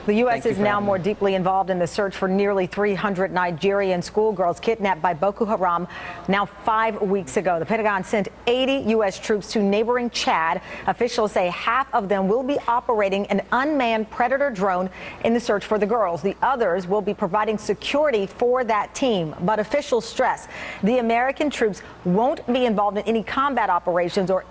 The U.S. is now more deeply involved in the search for nearly 300 Nigerian schoolgirls kidnapped by Boko Haram now 5 weeks ago. The Pentagon sent 80 U.S. troops to neighboring Chad. Officials say half of them will be operating an unmanned Predator drone in the search for the girls. The others will be providing security for that team. But officials stress the American troops won't be involved in any combat operations or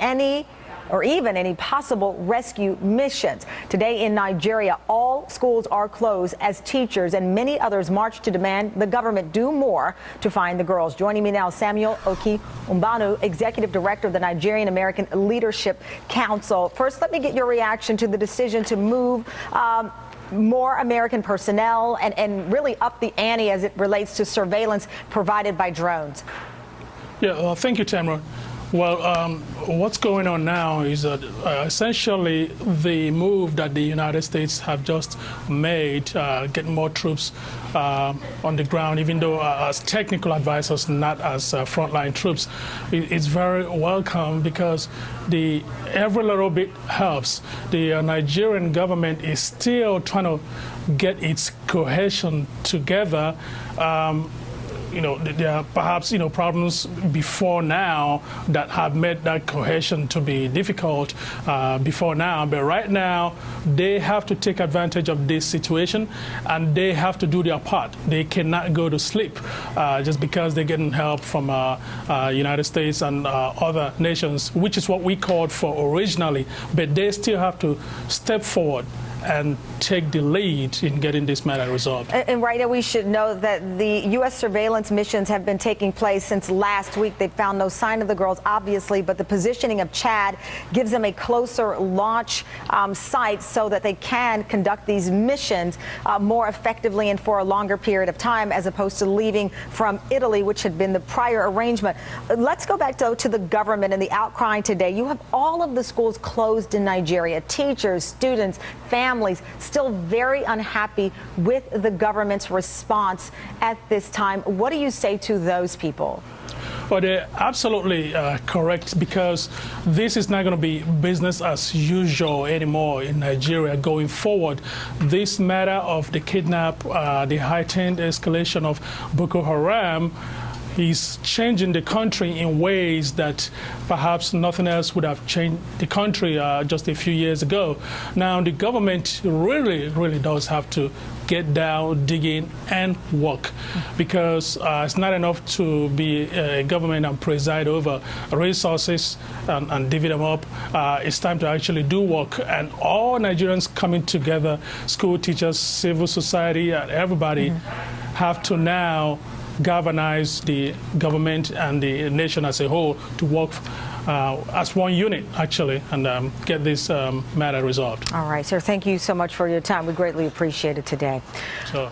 even any possible rescue missions. Today in Nigeria, all schools are closed as teachers and many others march to demand the government do more to find the girls. Joining me now, Samuel Oki Umbanu, Executive Director of the Nigerian American Leadership Council. First, let me get your reaction to the decision to move more American personnel and really up the ante as it relates to surveillance provided by drones. Yeah, thank you, Tamara. Well, what's going on now is that essentially the move that the United States have just made, getting more troops on the ground, even though as technical advisors, not as frontline troops, is very welcome because every little bit helps. The Nigerian government is still trying to get its cohesion together. There are perhaps, problems before now that have made that cohesion to be difficult before now. But right now, they have to take advantage of this situation and they have to do their part. They cannot go to sleep just because they're getting help from United States and other nations, which is what we called for originally. But they still have to step forward and take the lead in getting this matter resolved. And right now we should know that the U.S. surveillance missions have been taking place since last week. They found no sign of the girls, obviously, but the positioning of Chad gives them a closer launch site so that they can conduct these missions more effectively and for a longer period of time, as opposed to leaving from Italy, which had been the prior arrangement. Let's go back, though, to the government and the outcry today. You have all of the schools closed in Nigeria. Teachers, students, families still very unhappy with the government's response at this time. What do you say to those people? Well, they're absolutely correct, because this is not going to be business as usual anymore in Nigeria going forward. This matter of the kidnap, the heightened escalation of Boko Haram, is changing the country in ways that perhaps nothing else would have changed the country just a few years ago. Now, the government really does have to get down, dig in, and work, because it's not enough to be a government and preside over resources and divvy them up. It's time to actually do work, and all Nigerians coming together, school teachers, civil society, and everybody have to now galvanize the government and the nation as a whole to work as one unit, actually, and get this matter resolved. All right, sir. Thank you so much for your time. We greatly appreciate it today. Sure.